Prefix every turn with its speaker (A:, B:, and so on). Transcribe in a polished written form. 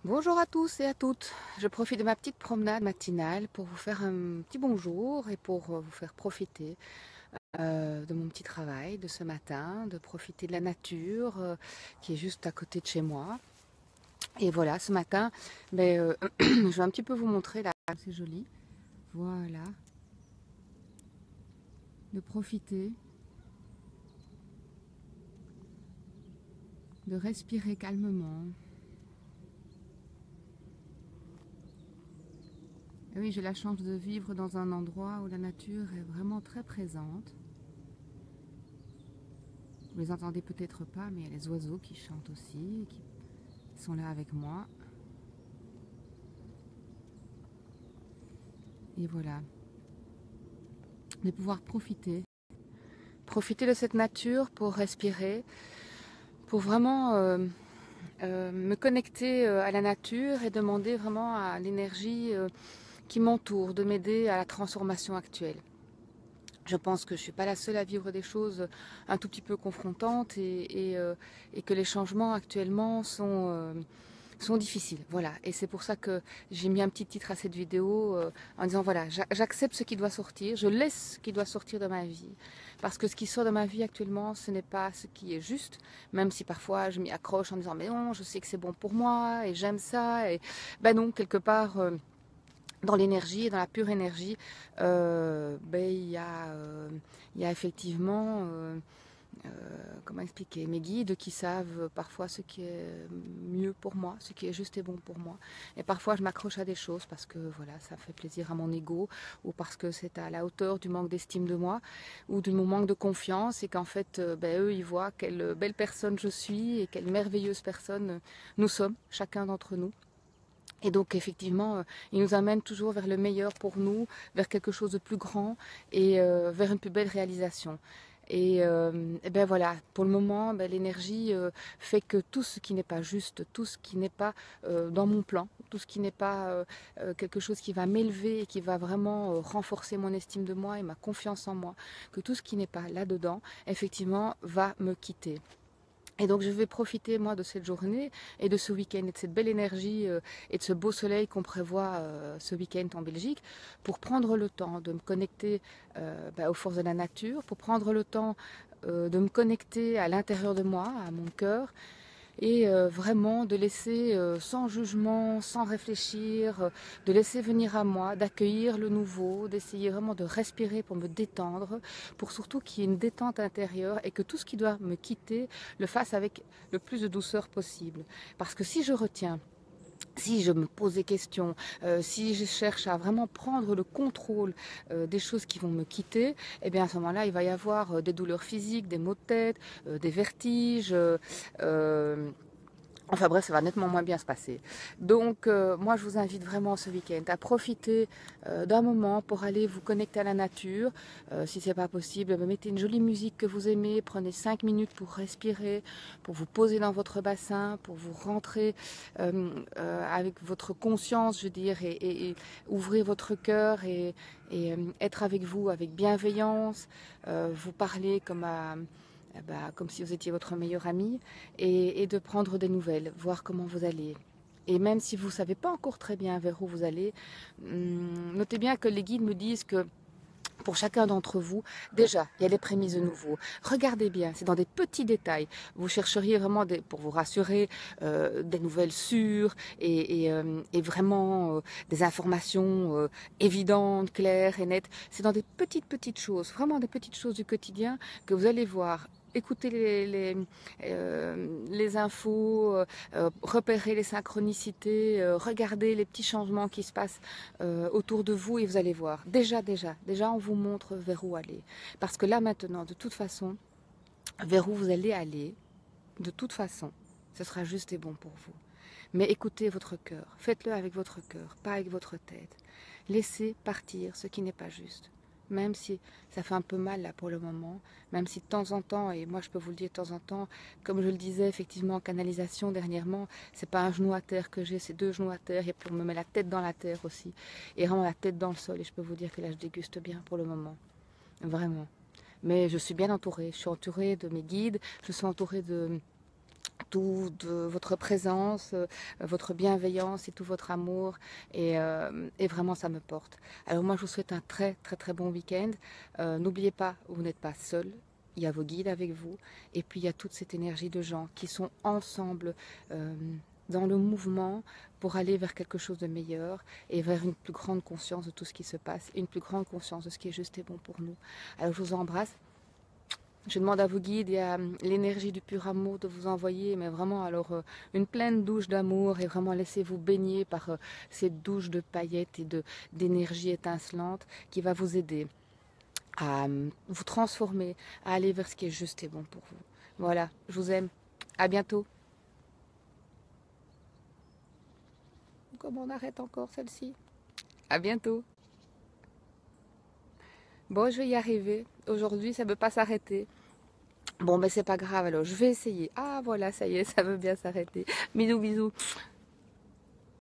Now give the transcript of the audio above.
A: Bonjour à tous et à toutes. Je profite de ma petite promenade matinale pour vous faire un petit bonjour et pour vous faire profiter de mon petit travail de ce matin, de profiter de la nature qui est juste à côté de chez moi. Et voilà, ce matin, je vais un petit peu vous montrer là, c'est joli. Voilà, de profiter, de respirer calmement. Et oui, j'ai la chance de vivre dans un endroit où la nature est vraiment très présente. Vous les entendez peut-être pas, mais il y a les oiseaux qui chantent aussi, qui sont là avec moi. Et voilà, de pouvoir profiter de cette nature pour respirer, pour vraiment me connecter à la nature et demander vraiment à l'énergie qui m'entoure de m'aider à la transformation actuelle. Je pense que je ne suis pas la seule à vivre des choses un tout petit peu confrontantes et que les changements actuellement sont difficiles. Voilà, et c'est pour ça que j'ai mis un petit titre à cette vidéo en disant voilà, j'accepte ce qui doit sortir, je laisse ce qui doit sortir de ma vie. Parce que ce qui sort de ma vie actuellement, ce n'est pas ce qui est juste, même si parfois je m'y accroche en me disant mais non, je sais que c'est bon pour moi et j'aime ça. Et ben non, quelque part. Dans l'énergie, dans la pure énergie, il y a effectivement, comment expliquer, mes guides qui savent parfois ce qui est mieux pour moi, ce qui est juste et bon pour moi. Et parfois, je m'accroche à des choses parce que voilà, ça fait plaisir à mon ego ou parce que c'est à la hauteur du manque d'estime de moi ou de mon manque de confiance et qu'en fait, eux, ils voient quelle belle personne je suis et quelle merveilleuse personne nous sommes, chacun d'entre nous. Et donc effectivement, il nous amène toujours vers le meilleur pour nous, vers quelque chose de plus grand et vers une plus belle réalisation. Et ben voilà, pour le moment, ben, l'énergie fait que tout ce qui n'est pas juste, tout ce qui n'est pas dans mon plan, tout ce qui n'est pas quelque chose qui va m'élever et qui va vraiment renforcer mon estime de moi et ma confiance en moi, que tout ce qui n'est pas là-dedans, effectivement, va me quitter. Et donc je vais profiter moi de cette journée et de ce week-end et de cette belle énergie et de ce beau soleil qu'on prévoit ce week-end en Belgique pour prendre le temps de me connecter aux forces de la nature, pour prendre le temps de me connecter à l'intérieur de moi, à mon cœur et vraiment de laisser sans jugement, sans réfléchir, de laisser venir à moi, d'accueillir le nouveau, d'essayer vraiment de respirer pour me détendre, pour surtout qu'il y ait une détente intérieure et que tout ce qui doit me quitter le fasse avec le plus de douceur possible. Parce que si je retiens, si je me pose des questions, si je cherche à vraiment prendre le contrôle des choses qui vont me quitter, eh bien à ce moment-là, il va y avoir des douleurs physiques, des maux de tête, des vertiges. Enfin bref, ça va nettement moins bien se passer. Donc moi je vous invite vraiment ce week-end à profiter d'un moment pour aller vous connecter à la nature. Si c'est pas possible, mettez une jolie musique que vous aimez, prenez 5 minutes pour respirer, pour vous poser dans votre bassin, pour vous rentrer avec votre conscience, je veux dire, et ouvrir votre cœur et être avec vous avec bienveillance, vous parler comme si vous étiez votre meilleur ami, et de prendre des nouvelles, voir comment vous allez. Et même si vous ne savez pas encore très bien vers où vous allez, notez bien que les guides me disent que pour chacun d'entre vous, déjà, il y a les prémices de nouveau. Regardez bien, c'est dans des petits détails. Vous chercheriez vraiment, pour vous rassurer, des nouvelles sûres et vraiment des informations évidentes, claires et nettes. C'est dans des petites choses, vraiment des petites choses du quotidien que vous allez voir. Écoutez les infos, repérez les synchronicités, regardez les petits changements qui se passent autour de vous et vous allez voir. Déjà, on vous montre vers où aller. Parce que là maintenant, de toute façon, vers où vous allez aller, de toute façon, ce sera juste et bon pour vous. Mais écoutez votre cœur, faites-le avec votre cœur, pas avec votre tête. Laissez partir ce qui n'est pas juste. Même si ça fait un peu mal là pour le moment, même si de temps en temps, et moi je peux vous le dire de temps en temps, comme je le disais effectivement en canalisation dernièrement, c'est pas un genou à terre que j'ai, c'est 2 genoux à terre, et puis on me met la tête dans la terre aussi, et vraiment la tête dans le sol, et je peux vous dire que là je déguste bien pour le moment, vraiment. Mais je suis bien entourée, je suis entourée de mes guides, je suis entourée de toute votre présence, votre bienveillance et tout votre amour. Et vraiment, ça me porte. Alors moi, je vous souhaite un très très très bon week-end. N'oubliez pas, vous n'êtes pas seul. Il y a vos guides avec vous. Et puis, il y a toute cette énergie de gens qui sont ensemble dans le mouvement pour aller vers quelque chose de meilleur et vers une plus grande conscience de tout ce qui se passe, une plus grande conscience de ce qui est juste et bon pour nous. Alors, je vous embrasse. Je demande à vos guides et à l'énergie du pur amour de vous envoyer, mais vraiment alors une pleine douche d'amour et vraiment laissez-vous baigner par cette douche de paillettes et d'énergie étincelante qui va vous aider à vous transformer, à aller vers ce qui est juste et bon pour vous. Voilà, je vous aime. À bientôt. Comment on arrête encore celle-ci? À bientôt. Bon, je vais y arriver. Aujourd'hui, ça ne veut pas s'arrêter. Bon, ben c'est pas grave, alors je vais essayer. Ah, voilà, ça y est, ça veut bien s'arrêter. Bisous, bisous.